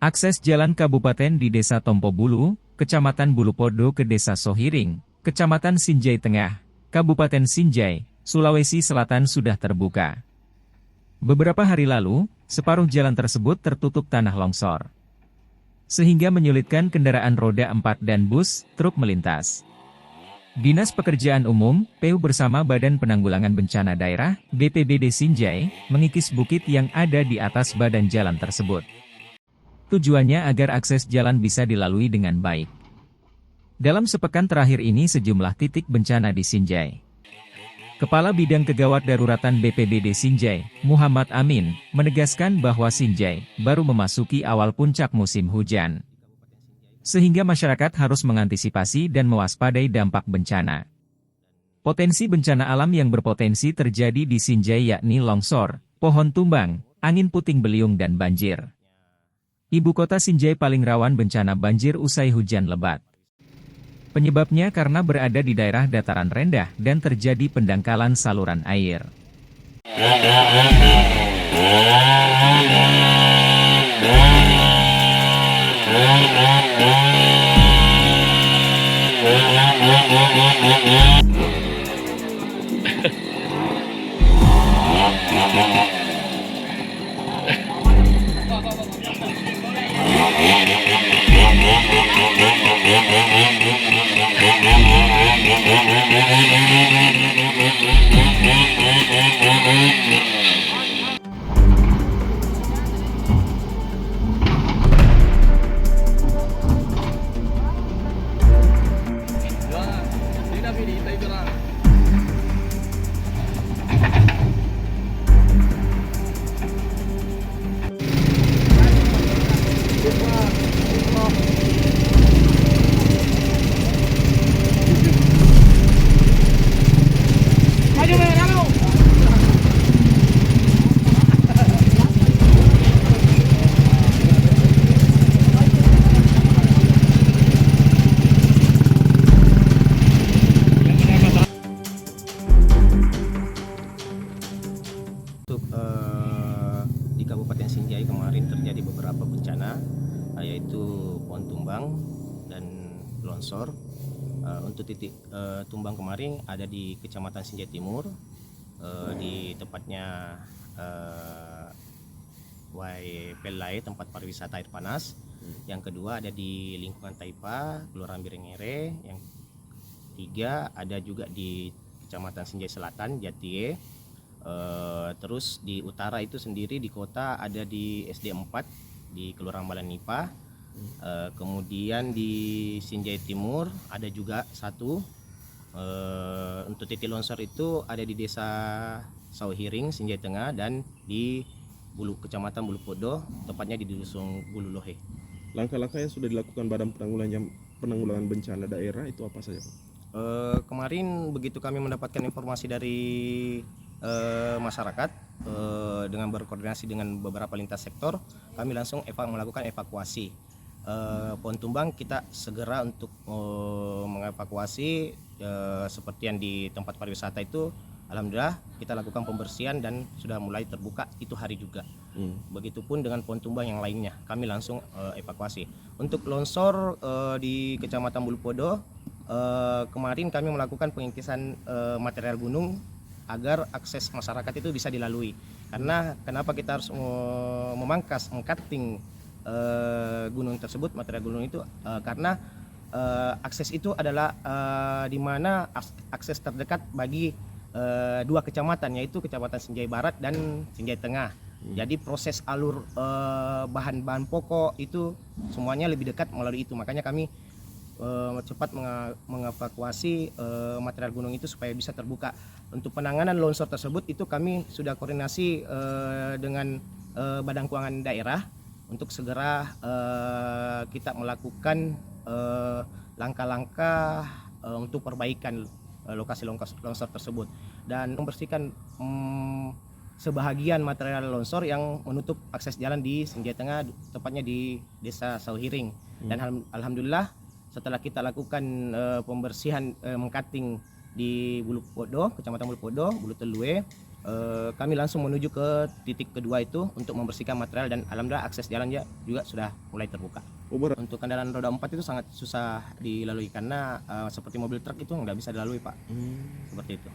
Akses jalan kabupaten di Desa Tompobulu, Kecamatan Bulupodo ke Desa Sohiring, Kecamatan Sinjai Tengah, Kabupaten Sinjai, Sulawesi Selatan sudah terbuka. Beberapa hari lalu, separuh jalan tersebut tertutup tanah longsor, sehingga menyulitkan kendaraan roda 4 dan bus, truk melintas. Dinas Pekerjaan Umum, PU bersama Badan Penanggulangan Bencana Daerah, BPBD Sinjai, mengikis bukit yang ada di atas badan jalan tersebut. Tujuannya agar akses jalan bisa dilalui dengan baik. Dalam sepekan terakhir ini sejumlah titik bencana di Sinjai. Kepala Bidang Kegawat Daruratan BPBD Sinjai, Muhammad Amin, menegaskan bahwa Sinjai baru memasuki awal puncak musim hujan, sehingga masyarakat harus mengantisipasi dan mewaspadai dampak bencana. Potensi bencana alam yang berpotensi terjadi di Sinjai yakni longsor, pohon tumbang, angin puting beliung dan banjir. Ibu kota Sinjai paling rawan bencana banjir usai hujan lebat. Penyebabnya karena berada di daerah dataran rendah dan terjadi pendangkalan saluran air. Di Kabupaten Sinjai kemarin terjadi beberapa bencana, yaitu pohon tumbang dan longsor. Untuk titik tumbang kemarin ada di Kecamatan Sinjai Timur, di tepatnya Wai Pelai, tempat pariwisata air panas. Yang kedua ada di lingkungan Taipa, Kelurahan Birengere. Yang tiga ada juga di Kecamatan Sinjai Selatan, Jatie. Terus di utara itu sendiri di kota ada di SD 4 di Kelurahan Balanipa. Kemudian di Sinjai Timur ada juga satu. Untuk titik longsor itu ada di Desa Sauhiring, Sinjai Tengah, dan di Kecamatan Bulupodo, tepatnya di Dusun Bululohe. Langkah-langkah yang sudah dilakukan Badan Penanggulangan Bencana Daerah itu apa saja, Pak? Kemarin begitu kami mendapatkan informasi dari masyarakat, dengan berkoordinasi dengan beberapa lintas sektor, kami langsung melakukan evakuasi. Pohon tumbang kita segera untuk mengevakuasi, seperti yang di tempat pariwisata itu, alhamdulillah kita lakukan pembersihan dan sudah mulai terbuka itu hari juga. Begitupun dengan pohon tumbang yang lainnya, kami langsung evakuasi. Untuk longsor di Kecamatan Bulupodo, kemarin kami melakukan pengikisan material gunung agar akses masyarakat itu bisa dilalui. Karena kenapa kita harus mengcutting gunung tersebut, material gunung itu, karena akses itu adalah di mana akses terdekat bagi dua kecamatan, yaitu Kecamatan Sinjai Barat dan Sinjai Tengah. Jadi proses alur bahan-bahan pokok itu semuanya lebih dekat melalui itu. Makanya kami cepat mengevakuasi material gunung itu supaya bisa terbuka. Untuk penanganan longsor tersebut itu kami sudah koordinasi dengan Badan Keuangan Daerah untuk segera kita melakukan langkah-langkah untuk perbaikan lokasi longsor tersebut dan membersihkan sebahagian material longsor yang menutup akses jalan di Sinjai Tengah, tepatnya di Desa Sauhiring. Dan alhamdulillah setelah kita lakukan pembersihan, mengcutting di Bulupodo, Kecamatan Bulupodo, Bulutelue, kami langsung menuju ke titik kedua itu untuk membersihkan material, dan alhamdulillah akses jalan juga sudah mulai terbuka. Untuk kendaraan roda 4 itu sangat susah dilalui karena seperti mobil truk itu nggak bisa dilalui Pak. Seperti itu.